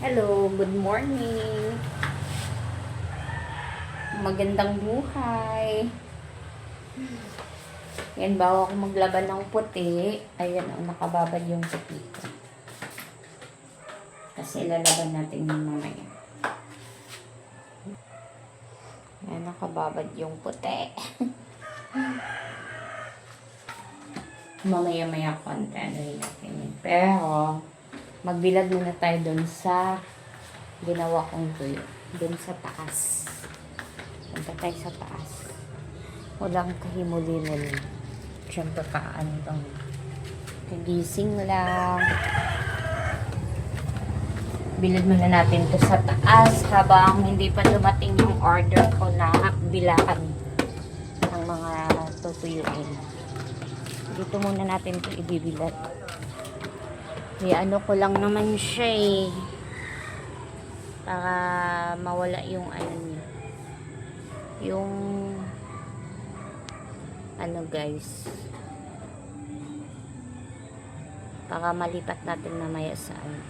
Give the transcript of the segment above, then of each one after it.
Hello, good morning. Magandang buhay. Yan, bago ako maglaban ng puti. Ayan, nakababad yung puti ko. Kasi lalaban natin yung mamaya. Ayan, nakababad yung puti. Mamaya-maya konti. Ano natin yun. Pero, magbilad muna tayo dun sa ginawa kong tuyo. Dun sa taas. Punta tayo sa taas. Walang kahimuli-muli. Siyempre paano bang kagising lang. Bilad muna natin to sa taas habang hindi pa dumating yung order ko na bilakan ng mga tutuyuin. Dito muna natin to ibibilad. Ano ko lang naman siya eh. Para mawala yung ano niya. Yung ano guys. Para malipat natin mamaya sa ano.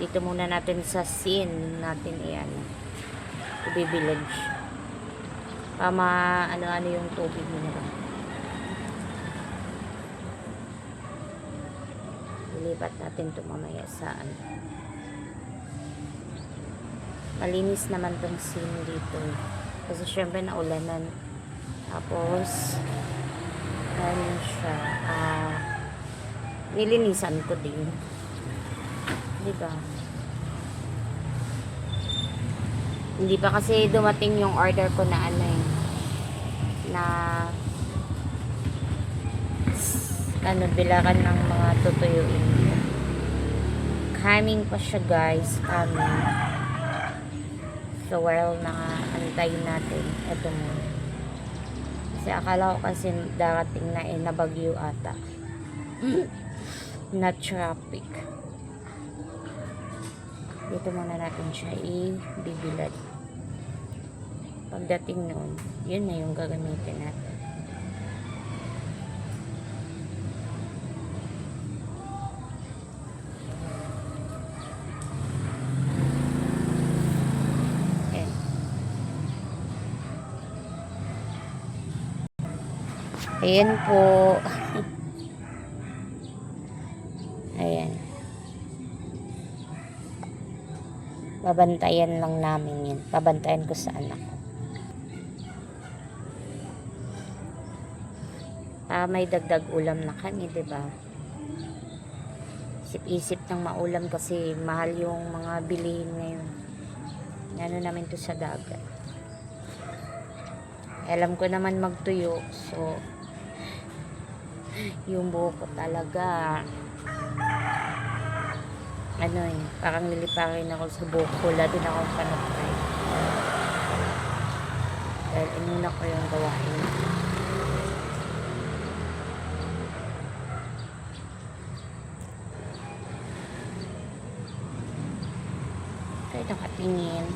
Dito muna natin sa scene natin iyan. Ibibilad siya. Para ano-ano yung tubig nila. Ilipat natin ito mamaya sa ano. Malinis naman tong scene dito. Kasi syempre naulanan. Tapos, ano siya, nilinisan ko din. Diba? Hindi pa kasi dumating yung order ko na ano eh. Na bilakan ng mga tutuyuin. Coming pa siya guys. Coming. So while nakaantay natin, eto muna. Kasi akala ko kasi darating na nabagyo ata. Na traffic. Dito muna natin siya i-bibilad. Pagdating noon, yun na yung gagamitin natin. Ayan po. Ayan. Babantayan lang namin yan. Babantayan ko sa anak ko. May dagdag ulam na kami, diba? Isip-isip ng maulam kasi mahal yung mga bilihin ngayon. Ano namin to sa dagat. Alam ko naman magtuyo. So, yung buhok ko talaga ano eh, parang niliparin ako sa buhok ko. Wala din akong panatry dahil inuna ko yung gawain. Kaya nakatingin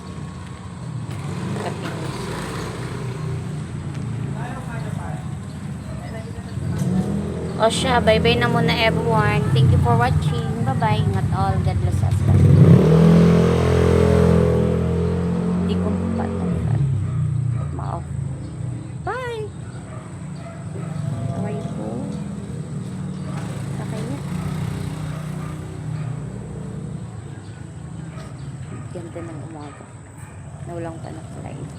o siya, bye-bye na muna everyone. Thank you for watching. Bye-bye. Ingat all. God bless us. Hindi ko pa ma-off. Bye! Away po. Kakaya. Ganda ng umaga. Naulang pa na flight.